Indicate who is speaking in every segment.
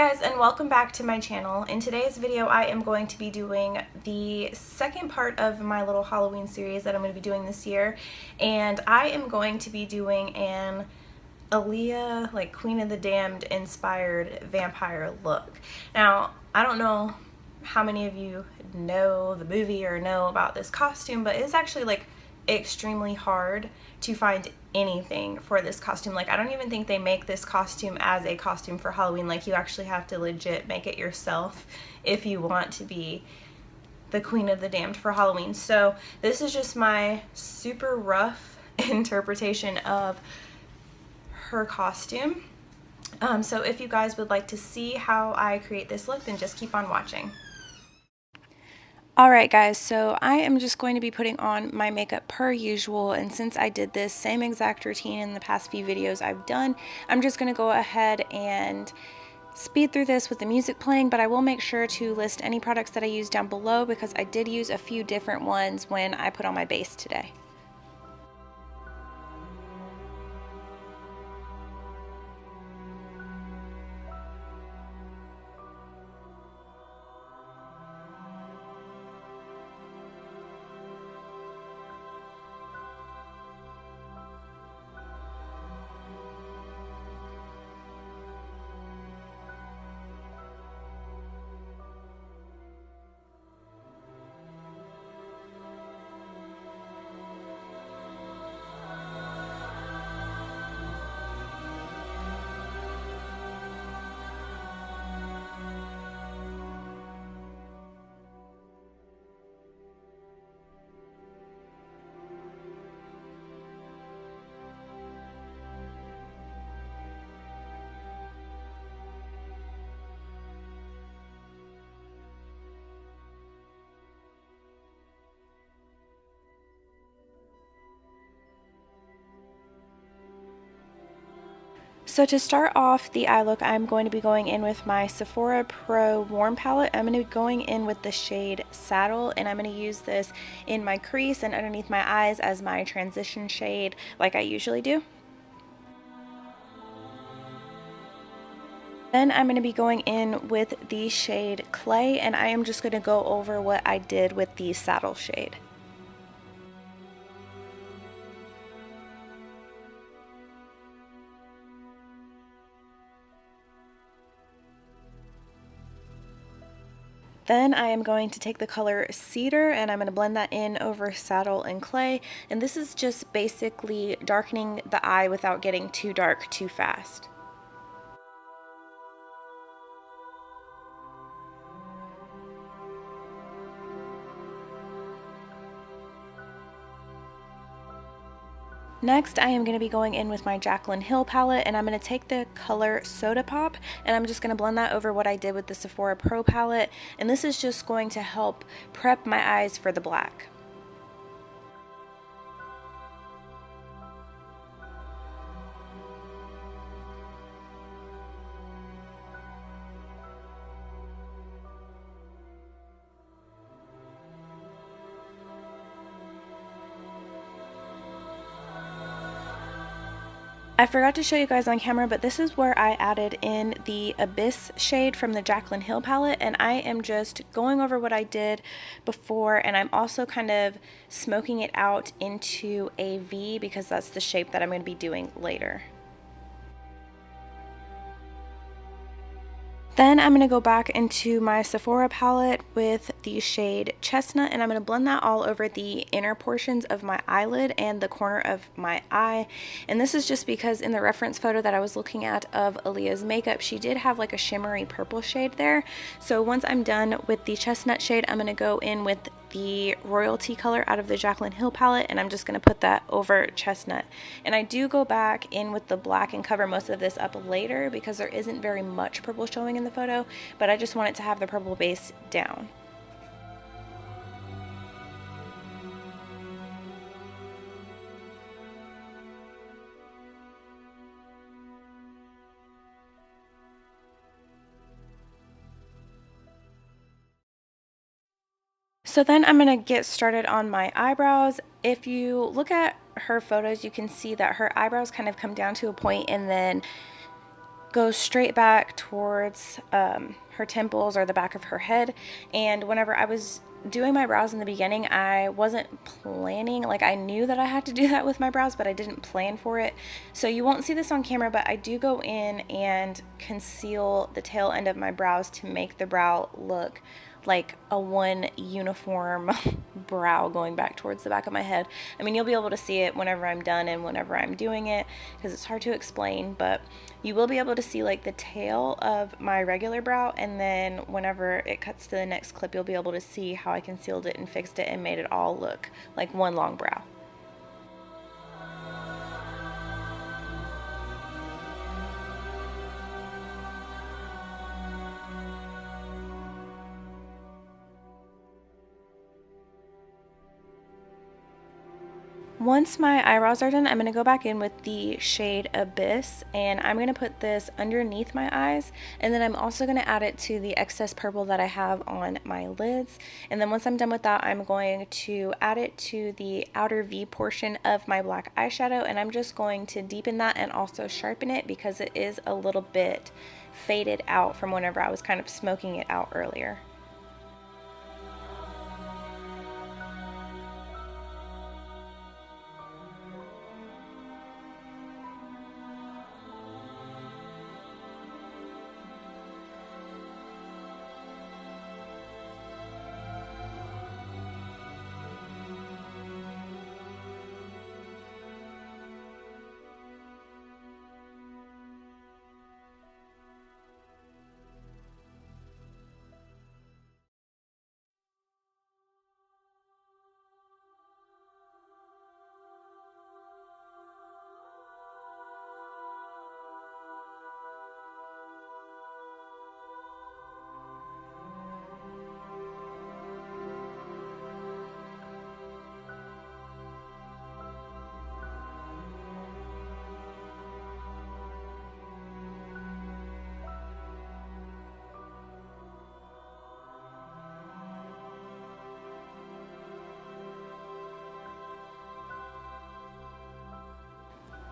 Speaker 1: guys, and welcome back to my channel. In today's video I am going to be doing the second part of my little Halloween series that I'm going to be doing this year, and I am going to be doing an Aaliyah, like Queen of the Damned inspired vampire look. Now, I don't know how many of you know the movie or know about this costume, but it's actually like extremely hard to find anything for this costume. Like, I don't even think they make this costume as a costume for Halloween. Like, you actually have to legit make it yourself if you want to be the Queen of the Damned for Halloween. So this is just my super rough interpretation of her costume. So if you guys would like to see how I create this look, then just keep on watching. Alright guys, so I am just going to be putting on my makeup per usual, and since I did this same exact routine in the past few videos I've done, I'm just going to go ahead and speed through this with the music playing, but I will make sure to list any products that I use down below because I did use a few different ones when I put on my base today. So to start off the eye look, I'm going to be going in with my Sephora Pro Warm Palette. I'm going to be going in with the shade Saddle, and I'm going to use this in my crease and underneath my eyes as my transition shade like I usually do. Then I'm going to be going in with the shade Clay, and I am just going to go over what I did with the Saddle shade. Then I am going to take the color Cedar and I'm going to blend that in over Saddle and Clay, and this is just basically darkening the eye without getting too dark too fast. Next, I am going to be going in with my Jaclyn Hill palette, and I'm going to take the color Soda Pop, and I'm just going to blend that over what I did with the Sephora Pro palette, and this is just going to help prep my eyes for the black. I forgot to show you guys on camera, but this is where I added in the Abyss shade from the Jaclyn Hill palette, and I am just going over what I did before, and I'm also kind of smoking it out into a V because that's the shape that I'm going to be doing later. Then I'm going to go back into my Sephora palette with the shade Chestnut, and I'm going to blend that all over the inner portions of my eyelid and the corner of my eye. And this is just because in the reference photo that I was looking at of Aaliyah's makeup, she did have like a shimmery purple shade there. So once I'm done with the Chestnut shade, I'm going to go in with the Royalty color out of the Jaclyn Hill palette, and I'm just going to put that over Chestnut. And I do go back in with the black and cover most of this up later because there isn't very much purple showing in the photo, but I just want it to have the purple base down. So then I'm going to get started on my eyebrows. If you look at her photos, you can see that her eyebrows kind of come down to a point and then goes straight back towards her temples or the back of her head. And whenever I was doing my brows in the beginning, I wasn't planning, like I knew that I had to do that with my brows, but I didn't plan for it. So you won't see this on camera, but I do go in and conceal the tail end of my brows to make the brow look like a one uniform brow going back towards the back of my head. I mean, you'll be able to see it whenever I'm done and whenever I'm doing it, because it's hard to explain, but you will be able to see like the tail of my regular brow, and then whenever it cuts to the next clip, you'll be able to see how I concealed it and fixed it and made it all look like one long brow. Once my eyebrows are done, I'm going to go back in with the shade Abyss, and I'm going to put this underneath my eyes, and then I'm also going to add it to the excess purple that I have on my lids. And then once I'm done with that, I'm going to add it to the outer V portion of my black eyeshadow, and I'm just going to deepen that and also sharpen it because it is a little bit faded out from whenever I was kind of smoking it out earlier.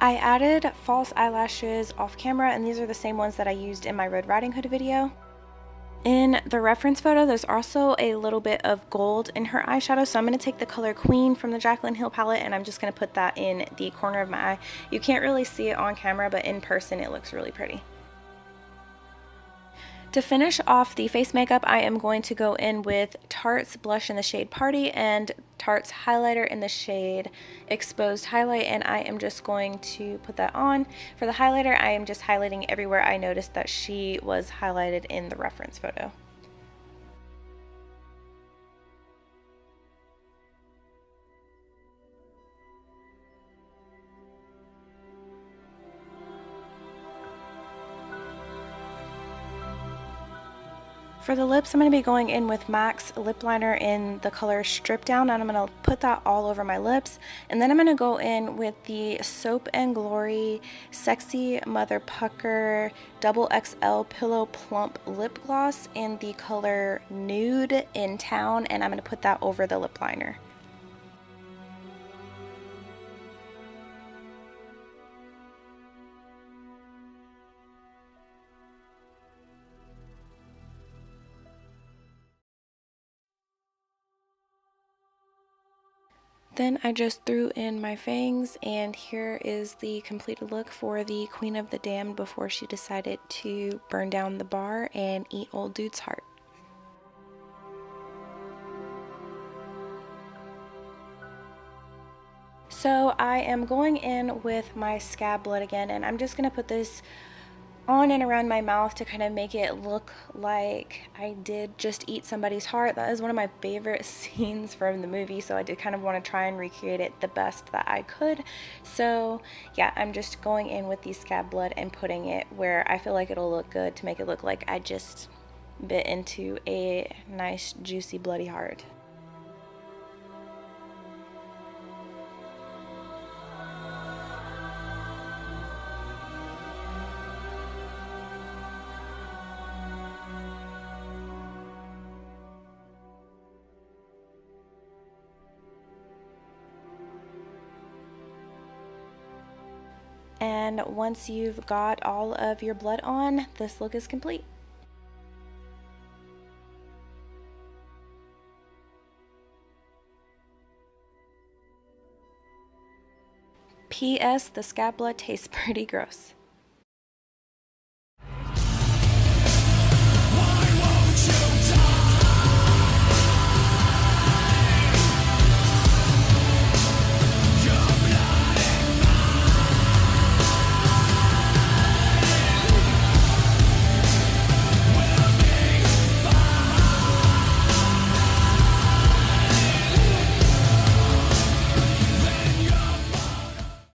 Speaker 1: I added false eyelashes off camera, and these are the same ones that I used in my Red Riding Hood video. In the reference photo, there's also a little bit of gold in her eyeshadow, so I'm going to take the color Queen from the Jaclyn Hill palette, and I'm just going to put that in the corner of my eye. You can't really see it on camera, but in person it looks really pretty. To finish off the face makeup, I am going to go in with Tarte's blush in the shade Party and Tarte's highlighter in the shade Exposed Highlight, and I am just going to put that on. For the highlighter, I am just highlighting everywhere I noticed that she was highlighted in the reference photo. For the lips, I'm going to be going in with MAC's lip liner in the color Strip Down, and I'm going to put that all over my lips. And then I'm going to go in with the Soap and Glory Sexy Mother Pucker Double XL Pillow Plump Lip Gloss in the color Nude in Town, and I'm going to put that over the lip liner. Then I just threw in my fangs, and here is the completed look for the Queen of the Damned before she decided to burn down the bar and eat old dude's heart. So I am going in with my scab blood again, and I'm just going to put this on and around my mouth to kind of make it look like I did just eat somebody's heart. That is one of my favorite scenes from the movie, so I did kind of want to try and recreate it the best that I could. So yeah, I'm just going in with the scab blood and putting it where I feel like it'll look good to make it look like I just bit into a nice juicy bloody heart. And once you've got all of your blood on, this look is complete. P.S. The scabula tastes pretty gross.